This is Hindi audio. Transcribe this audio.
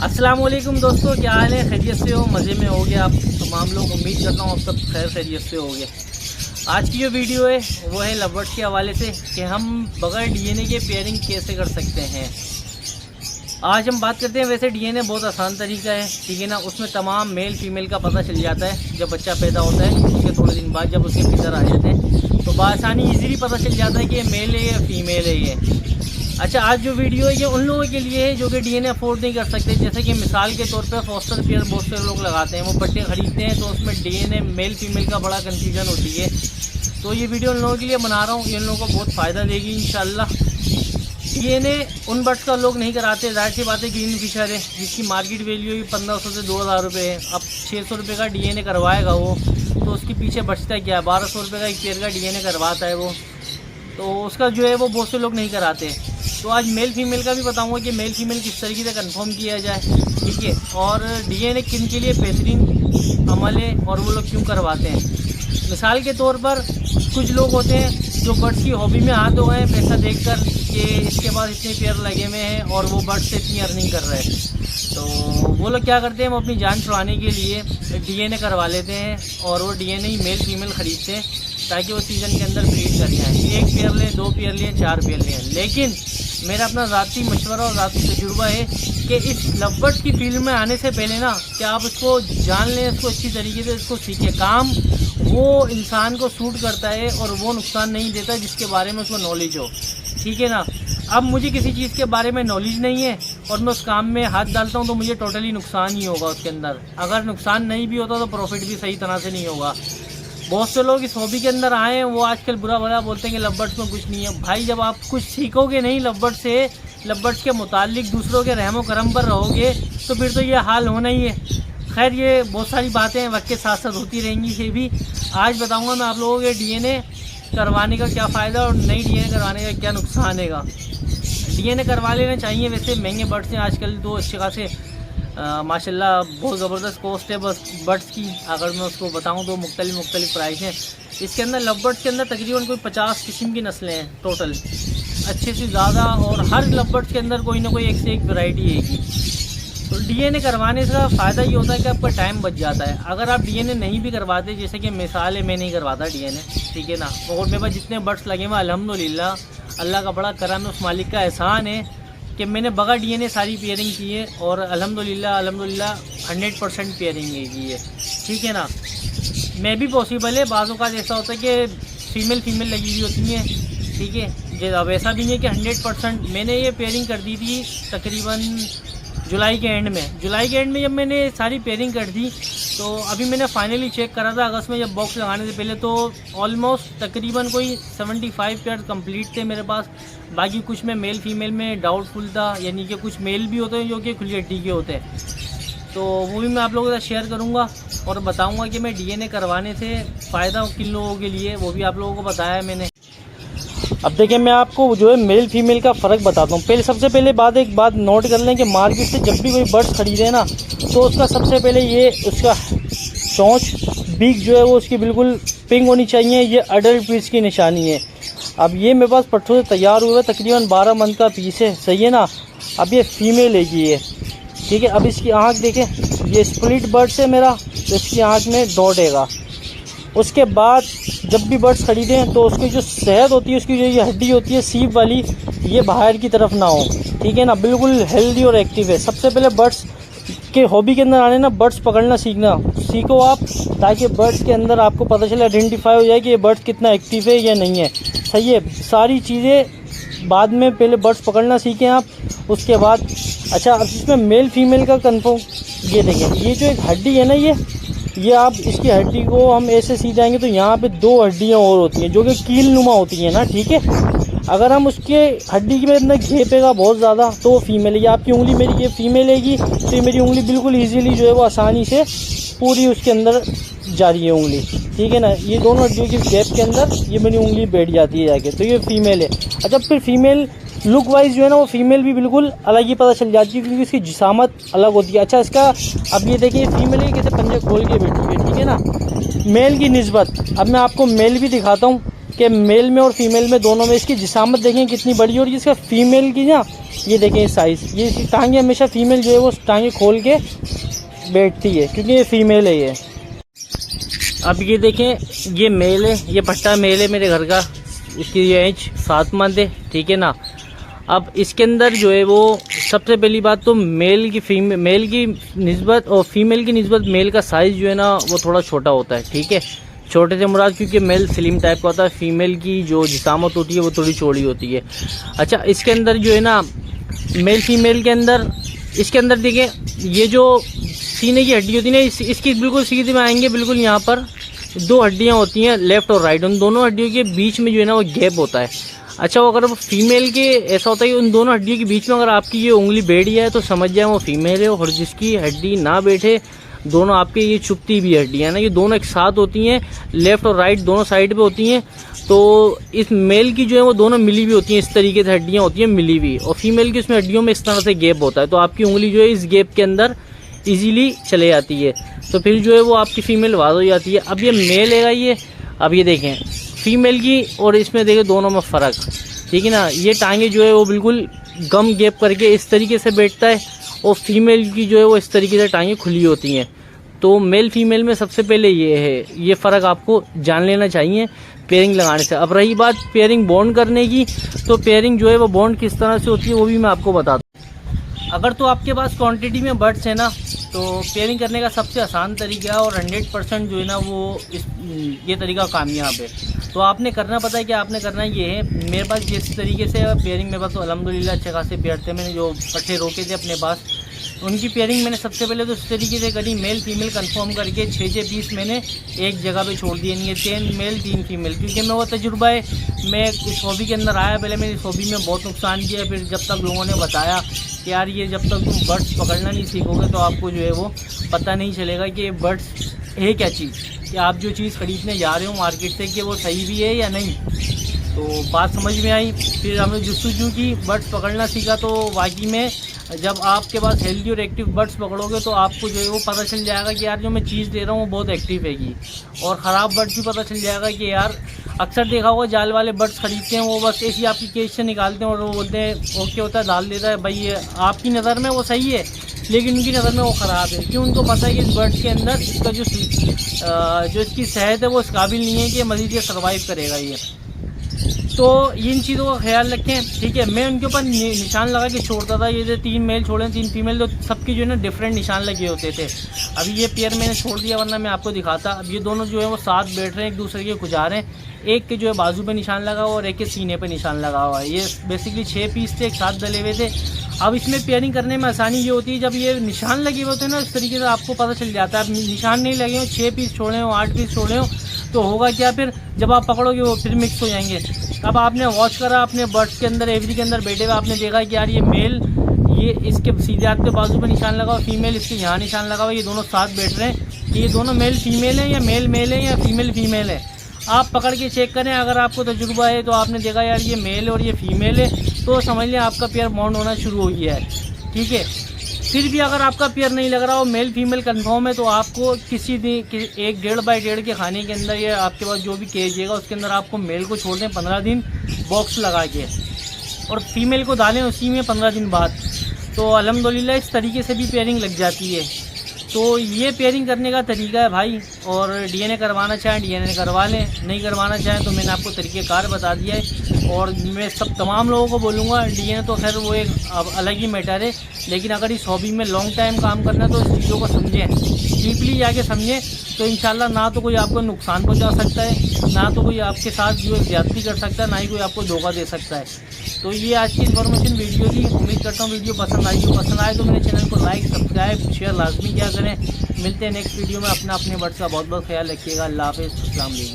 अस्सलामुअलैकुम दोस्तों, क्या हाल है? खैरियत से हो? मज़े में हो गए आप तमाम लोग? उम्मीद करता हूँ आप सब खैरियत से हो गए। आज की जो वीडियो है वो है लवबर्ड्स के हवाले से कि हम बगैर डीएनए के पेयरिंग कैसे कर सकते हैं। आज हम बात करते हैं। वैसे डीएनए बहुत आसान तरीका है, ठीक है ना। उसमें तमाम मेल फीमेल का पता चल जाता है। जब बच्चा पैदा होता है उसके थोड़े दिन बाद जब उसके पितर आ जाते हैं तो बआसानी ईजीली पता चल जाता है कि ये मेल है या फीमेल है ये। अच्छा, आज जो वीडियो है ये उन लोगों के लिए है जो कि डीएनए अफोर्ड नहीं कर सकते। जैसे कि मिसाल के तौर पे फॉस्टर केयर बहुत से लोग लगाते हैं, वो बच्चे खरीदते हैं तो उसमें डीएनए मेल फीमेल का बड़ा कन्फ्यूजन होती है। तो ये वीडियो उन लोगों के लिए बना रहा हूँ, ये उन लोगों को बहुत फ़ायदा देगी इंशाल्लाह। डीएनए उन बर्ड्स का लोग नहीं कराते, जाहिर सी बात है। ग्रीन फिशर है जिसकी मार्केट वैल्यू 1500 से 2000 रुपये है। अब 600 रुपये का डीएनए करवाएगा वो, तो उसके पीछे बचता क्या है? 1200 रुपये का एक पेयर का डीएनए करवाता है वो, तो उसका जो है वो बहुत से लोग नहीं कराते। तो आज मेल फीमेल का भी बताऊंगा कि मेल फीमेल किस तरीके से कंफर्म किया जाए, ठीक है। और डीएनए किन के लिए बेहतरीन अमल है और वो लोग क्यों करवाते हैं। मिसाल के तौर पर कुछ लोग होते हैं जो बर्ड्स की हॉबी में हाथ हो गए पैसा देखकर कि इसके पास इतने पेयर लगे हुए हैं और वो बर्ड से इतनी अर्निंग कर रहे हैं। तो वो लोग क्या करते हैं, वो अपनी जान छुड़ाने के लिए डीएनए करवा लेते हैं और वो डीएनए ही मेल फीमेल खरीदते हैं ताकि वो सीज़न के अंदर ब्रीड कर जाएँ। 1 पेयर लें, 2 पेयर लें, 4 पेयर लें। लेकिन मेरा अपना ज़ाती मशवरा और ज़ाती तजुर्बा है कि इस लवबर्ड्स की फील्ड में आने से पहले ना कि आप इसको जान लें, इसको अच्छी तरीके से इसको सीखें। काम वो इंसान को सूट करता है और वो नुकसान नहीं देता जिसके बारे में उसको नॉलेज हो, ठीक है ना। अब मुझे किसी चीज़ के बारे में नॉलेज नहीं है और मैं उस काम में हाथ डालता हूँ तो मुझे टोटली नुकसान ही होगा उसके अंदर। अगर नुकसान नहीं भी होता तो प्रॉफिट भी सही तरह से नहीं होगा। बहुत से लोग इस हॉबी के अंदर आए हैं, वो आजकल बुरा भला बोलते हैं कि लवबर्ड्स में कुछ नहीं है। भाई, जब आप कुछ सीखोगे नहीं लवबर्ड से, लवबर्ड्स के मुतालिक दूसरों के रहमो करम पर रहोगे तो फिर तो ये हाल होना ही है। खैर, ये बहुत सारी बातें वक्त के साथ साथ होती रहेंगी। ये भी आज बताऊंगा मैं आप लोगों के डीएनए करवाने का क्या फ़ायदा और नई डीएनए करवाने का क्या नुकसान है। डीएनए करवा लेना चाहिए। वैसे महंगे बर्ड्स हैं आजकल तो अच्छे खासे, माशाल्लाह बहुत ज़बरदस्त कॉस्ट है बस बर्ड्स की। अगर मैं उसको बताऊं तो मुख्तलिफ प्राइस हैं। इसके अंदर लवबर्ड्स के अंदर तकरीबन कोई 50 किस्म की नस्लें हैं टोटल, अच्छे से ज़्यादा। और हर लवबर्ड्स के अंदर कोई ना कोई एक से एक वैरायटी है। तो डीएनए करवाने से फ़ायदा ये होता है कि आपका टाइम बच जाता है। अगर आप डीएनए नहीं भी करवाते, जैसे कि मिसाल है मैं नहीं करवाता डीएनए, ठीक है ना, और मेरे पास जितने बर्ड्स लगे हुए अल्हम्दुलिल्लाह, अल्लाह का बड़ा करम है, उस मालिक का एहसान है कि मैंने बगैर डीएनए सारी पेयरिंग की है और अल्हम्दुलिल्लाह 100% पेयरिंग की है, ठीक है ना। मैं भी पॉसिबल है, बाज़ औक़ात ऐसा होता है कि फ़ीमेल लगी हुई होती हैं, ठीक है। अब ऐसा भी नहीं है कि 100%। मैंने ये पेयरिंग कर दी थी तकरीबन जुलाई के एंड में जब मैंने सारी पेयरिंग कर दी तो अभी मैंने फाइनली चेक करा था अगस्त में जब बॉक्स लगाने से पहले, तो ऑलमोस्ट तकरीबन कोई 75 पेयर कंप्लीट थे मेरे पास। बाकी कुछ में मेल फीमेल में डाउटफुल था, यानी कि कुछ मेल भी होते हैं जो कि खुली हड्डी के होते हैं। तो वो भी मैं आप लोगों के साथ शेयर करूँगा और बताऊँगा कि मैं डीएनए करवाने से फ़ायदा किन लोगों के लिए, वो भी आप लोगों को बताया है मैंने। अब देखिए, मैं आपको जो है मेल फीमेल का फ़र्क बताता हूँ। सबसे पहले एक बात नोट कर लें कि मार्केट से जब भी कोई बर्ड्स खरीदे ना तो उसका सबसे पहले ये उसका चोंच बीक जो है वो उसकी बिल्कुल पिंक होनी चाहिए। ये अडल्ट पीस की निशानी है। अब ये मेरे पास परसों से तैयार हुआ तकरीबन 12 मंथ का पीस है, सही है ना। अब ये फीमेल है ये, ठीक है। अब इसकी आँख देखें, ये स्प्लिट बर्ड्स है मेरा, तो इसकी आँख में डॉट हैगा। उसके बाद जब भी बर्ड्स खरीदें तो उसकी जो सेहत होती है, उसकी जो ये हड्डी होती है सीप वाली, ये बाहर की तरफ ना हो, ठीक है ना, बिल्कुल हेल्दी और एक्टिव है। सबसे पहले बर्ड्स के हॉबी के अंदर आने ना, बर्ड्स पकड़ना सीखो आप, ताकि बर्ड्स के अंदर आपको पता चले, आइडेंटिफाई हो जाए कि ये बर्ड्स कितना एक्टिव है या नहीं है, सही है। सारी चीज़ें बाद में, पहले बर्ड्स पकड़ना सीखें आप, उसके बाद। अच्छा, अब इसमें मेल फीमेल का कन्फर्म, ये देखें, ये जो एक हड्डी है ना, ये आप इसकी हड्डी को हम ऐसे सीधाएंगे तो यहाँ पे 2 हड्डियाँ और होती हैं जो कि कील नुमा होती हैं ना, ठीक है। अगर हम उसके हड्डी के अंदर घेपेगा बहुत ज़्यादा तो वो फीमेल है। आपकी उंगली मेरी ये फीमेल हैगी तो ये मेरी उंगली बिल्कुल इजीली जो है वो आसानी से पूरी उसके अंदर जा रही है उंगली, ठीक है ना। ये दोनों हड्डियों की गैप के अंदर ये मेरी उंगली बैठ जाती है जाके, तो ये फीमेल है। अच्छा, फिर फीमेल लुक वाइज जो है ना वो फीमेल भी बिल्कुल अलग ही पता चल जाती है क्योंकि इसकी जिसामत अलग होती है। अच्छा, इसका अब ये देखिए फीमेल है कैसे पंजे खोल के बैठी है, ठीक है ना, मेल की निस्बत। अब मैं आपको मेल भी दिखाता हूँ कि कि मेल में और फीमेल में दोनों में इसकी जिसामत देखें कितनी बड़ी, और इसका फीमेल की ना ये देखें साइज़, ये इसकी टांगे हमेशा फीमेल जो है वो टांगे खोल के बैठती है क्योंकि ये फीमेल है ये। अब ये देखें ये मेल है, ये पट्टा मेल है मेरे घर का, इसकी ये एज 7 मंथ है, ठीक है ना। अब इसके अंदर जो है वो सबसे पहली बात तो मेल की निस्बत और फीमेल की निस्बत मेल का साइज़ जो है ना वो थोड़ा छोटा होता है, ठीक है। छोटे से मुराद क्योंकि मेल स्लिम टाइप का होता है, फीमेल की जो जिसामत होती है वो थोड़ी चौड़ी होती है। अच्छा, इसके अंदर जो है ना मेल फीमेल के अंदर, इसके अंदर देखिए ये जो सीने की हड्डी होती है ना, इसकी बिल्कुल सीधे में आएंगे, बिल्कुल यहाँ पर 2 हड्डियाँ होती हैं लेफ़्ट और राइट, उन दोनों हड्डियों के बीच में जो है ना वो गैप होता है। अच्छा, वो अगर वो फीमेल के ऐसा होता है कि उन दोनों हड्डियों के बीच में अगर आपकी ये उंगली बैठ जाए तो समझ जाए वो फीमेल है, और जिसकी हड्डी ना बैठे, दोनों आपके ये चुपती भी हड्डियाँ ना ये दोनों एक साथ होती हैं, लेफ़्ट और राइट दोनों साइड पे होती हैं, तो इस मेल की जो है वो दोनों मिली हुई होती हैं, इस तरीके से हड्डियाँ होती हैं मिली हुई, और फीमेल की उसमें हड्डियों में इस तरह से गैप होता है, तो आपकी उंगली जो है इस गैप के अंदर ईजीली चले जाती है, तो फिर जो है वो आपकी फ़ीमेल वाज हो जाती है। अब ये मेल है ये, अब ये देखें फीमेल की और इसमें देखें दोनों में फ़र्क, ठीक है ना। ये टांगे जो है वो बिल्कुल गम गैप करके इस तरीके से बैठता है, और फीमेल की जो है वो इस तरीके से टांगे खुली होती हैं। तो मेल फीमेल में सबसे पहले ये है, ये फ़र्क आपको जान लेना चाहिए पेयरिंग लगाने से। अब रही बात पेयरिंग बॉन्ड करने की, तो पेयरिंग जो है वो बॉन्ड किस तरह से होती है वो भी मैं आपको बता दूँ। अगर तो आपके पास क्वांटिटी में बर्ड्स है ना, तो पेयरिंग करने का सबसे आसान तरीका है और 100% जो है ना वो ये तरीका कामयाब है। तो आपने करना पता है कि आपने करना ये है, मेरे पास जिस तरीके से पेयरिंग मेरे पास तो अल्हम्दुलिल्लाह अच्छे खासे पेयर थे, मैंने जो पट्टे रोके थे अपने पास उनकी पेयरिंग मैंने सबसे पहले तो इस तरीके से करी, मेल फीमेल कंफर्म करके 6 पीस मैंने एक जगह पे छोड़ दिए, नहीं 3 मेल 3 फीमेल, क्योंकि मैं वो तजुर्बा है, मैं इस हॉबी के अंदर आया, पहले मैंने इस हॉबी में बहुत नुकसान किया, फिर जब तक लोगों ने बताया कि यार ये जब तक तुम बर्ड्स पकड़ना नहीं सीखोगे तो आपको जो है वो पता नहीं चलेगा कि बर्ड्स है क्या चीज़, कि आप जो चीज़ ख़रीदने जा रहे हो मार्केट से कि वो सही भी है या नहीं। तो बात समझ में आई, फिर हमने जुस्तजू की, बर्ड्स पकड़ना सीखा, तो वाकई में जब आपके पास हेल्दी और एक्टिव बर्ड्स पकड़ोगे तो आपको जो है वो पता चल जाएगा कि यार जो मैं चीज़ दे रहा हूँ वो बहुत एक्टिव हैगी, और ख़राब बर्ड्स भी पता चल जाएगा कि यार अक्सर देखा होगा जाल वाले बर्ड्स खरीदते हैं, वो बस ऐसी आपकी केज से निकालते हैं और वो बोलते हैं ओके होता है, डाल देता है, भाई ये आपकी नज़र में वो सही है लेकिन उनकी नज़र में वो ख़राब है। क्यों? उनको पता है कि इस बर्ड्स के अंदर इसका जो इसकी सेहत है वो इस काबिल नहीं है कि मज़ीद ये सर्वाइव करेगा ये। तो इन चीज़ों का ख्याल रखें, ठीक है। मैं उनके ऊपर निशान लगा के छोड़ता था, ये जो 3 मेल छोड़े 3 फीमेल, तो सबकी जो है ना डिफरेंट निशान लगे होते थे। अभी ये पेयर मैंने छोड़ दिया वरना मैं आपको दिखाता। अब ये दोनों जो है वो साथ बैठ रहे हैं, एक दूसरे के खुजा रहे हैं, एक के जो है बाजू पे निशान लगा हुआ और एक के सीने पे निशान लगा हुआ है। ये बेसिकली 6 पीस थे, एक साथ डले हुए थे। अब इसमें पेयरिंग करने में आसानी ये होती है जब ये निशान लगे हुए होते हैं ना, इस तरीके से आपको पता चल जाता है। अब निशान नहीं लगे हो, 6 पीस छोड़े हो, 8 पीस छोड़े हो, तो होगा क्या, फिर जब आप पकड़ोगे वो फिर मिक्स हो जाएंगे। अब आपने वॉच करा अपने बर्ड्स के अंदर, एवरी के अंदर बैठे हुए, आपने देखा कि यार ये मेल ये इसके सीधे हाथ के बाजू पे निशान लगा हुआ, फीमेल इसके यहाँ निशान लगा हुआ, ये दोनों साथ बैठ रहे हैं, ये दोनों मेल फीमेल है या मेल मेल है या फीमेल फीमेल है। आप पकड़ के चेक करें, अगर आपको तजुर्बा है तो आपने देखा यार ये मेल और ये फीमेल है, तो समझ लें आपका पेयर बॉन्ड होना शुरू हो गया है, ठीक है। फिर भी अगर आपका पेयर नहीं लग रहा हो, मेल फीमेल कंफर्म है, तो आपको किसी दिन 1.5 बाई 1.5 के खाने के अंदर या आपके पास जो भी केज है उसके अंदर आपको मेल को छोड़ दें 15 दिन बॉक्स लगा के, और फीमेल को डालें उसी में 15 दिन बाद, तो अल्हम्दुलिल्लाह इस तरीके से भी पेयरिंग लग जाती है। तो ये पेयरिंग करने का तरीका है भाई। और डीएनए करवाना चाहें डीएनए करवा लें, नहीं करवाना चाहें तो मैंने आपको तरीक़ेकार बता दिया है। और मैं तमाम लोगों को बोलूँगा, डीएनए तो खैर वो एक अलग ही मैटर है, लेकिन अगर इस हॉबी में लॉन्ग टाइम काम करना है तो इस चीज़ों को समझें, डीपली जाके समझें, तो इंशाल्लाह ना तो कोई आपको नुकसान पहुंचा सकता है, ना तो कोई आपके साथ जो ज़्यादती कर सकता है, ना ही कोई आपको धोखा दे सकता है। तो ये आज की इन्फॉर्मेशन वीडियो थी। उम्मीद करता हूँ वीडियो पसंद आई हो। पसंद आए तो मेरे चैनल को लाइक सब्सक्राइब शेयर लाजमी क्या करें। मिलते हैं नेक्स्ट वीडियो में। अपने बर्ड्स का बहुत बहुत ख्याल रखिएगा। अल्लाह हाफ़िज़, अस्सलाम वालेकुम।